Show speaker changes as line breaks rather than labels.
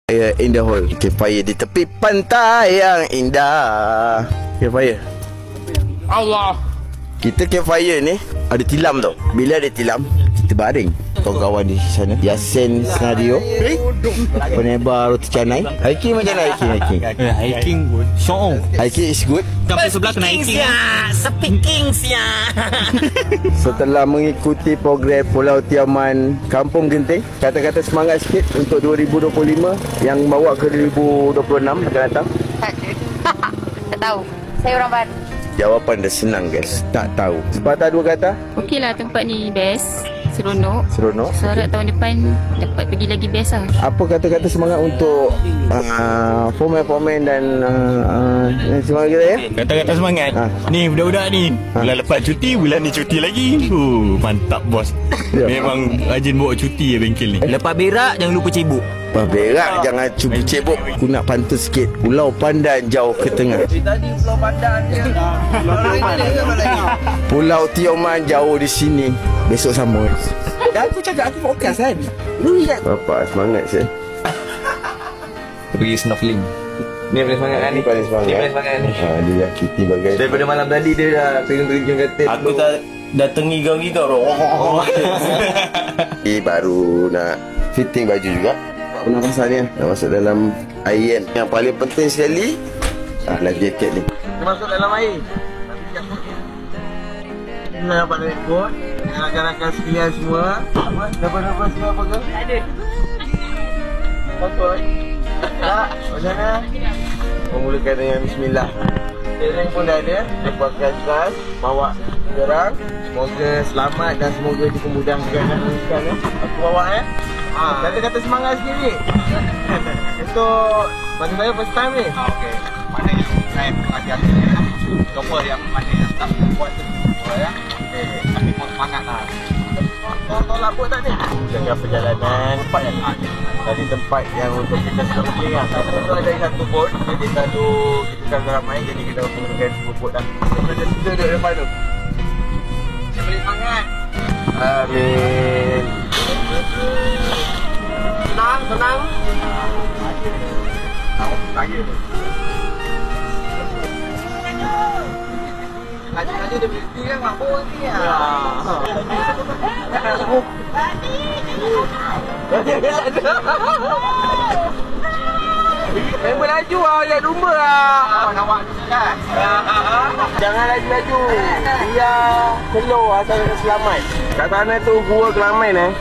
In the hole. Campfire di tepi pantai yang indah. Campfire.
Allah.
Kita campfire ni ada tilam tau. Bila ada tilam, kita baring. Kawan-kawan di sana Yasin Senario, Penebar Roti Canai. Hiking macam mana hiking?
Hiking show.
Hiking is good.
Sampai sebelah kena hiking.
Speaking sia.
Setelah mengikuti program Pulau Tiaman Kampung Genting, kata-kata semangat sikit untuk 2025 yang bawa ke 2026 akan datang.
Tak tahu. Saya orang baru.
Jawapan dah senang guys. Tak tahu. Sepatah dua kata.
Okeylah, tempat ni best. Seronok.
Seronok.
So harap tahun depan dapat pergi lagi best lah.
Apa kata-kata semangat untuk fomen-fomen dan semangat kita ya?
Kata-kata semangat. Ni budak-budak ni. Bulan lepas cuti, bulan ni cuti lagi. Mantap bos. Memang rajin bawa cuti ya bengkel ni.
Lepas berak jangan lupa cibuk.
Lepas berak jangan cuba cebok. Aku nak pantun sikit. Pulau Pandan jauh ke tengah.
Tadi Pulau Pandan je.
Pulau Tioman jauh di sini. Besok sama.
Dah aku cakap aku fokus kan.
Bapak semangat saya.
Pergi snorkeling. Ni paling semangat kan ni?
Paling semangat.
Ni paling semangat ni.
Dia dah cuti bagai.
Daripada malam tadi dia dah terjun kata.
Aku tak datang gigau-gigau.
Baru nak fitting baju juga. Pernafasannya nak masuk dalam air. Yang paling penting sekali life jacket ni.
Kita masuk dalam air. Kita dapat rekod. Rakan-rakan sekalian semua. Dapat semua apa ke? Ada. Masuk lagi. Tak, macam mana?
Memulakan dengan bismillah.
Training pun dah ada. Lepaskan keras. Bawa korang. Semoga selamat dan semoga dipermudahkan dan teruskan ya. Aku bawa kata-kata semangat sikit ni. Untuk bagi saya first time ni.
Okey. Mana yang saya hati-hati cuba yang mana yang tak buat tu. Ya. Tapi semangat lah.
Kau tolak buat tak ni? Jaga perjalanan tempat yang dari tempat yang untuk kita snorkeling lah. Kita ada satu boat. Jadi selalu kita kan ramai. Jadi kita menggunakan dua boat dah. Kita ada tiga duduk depan tu. Saya beri semangat.
Amin.
Senang, senang. Tanya tu. Laju-laju dia berhenti kan mabuk ni lah. Member laju lah, lihat lumba lah. Awak kan? Jangan laju-laju. Biar slow asal selamat. Kat sana tu gua Kelamin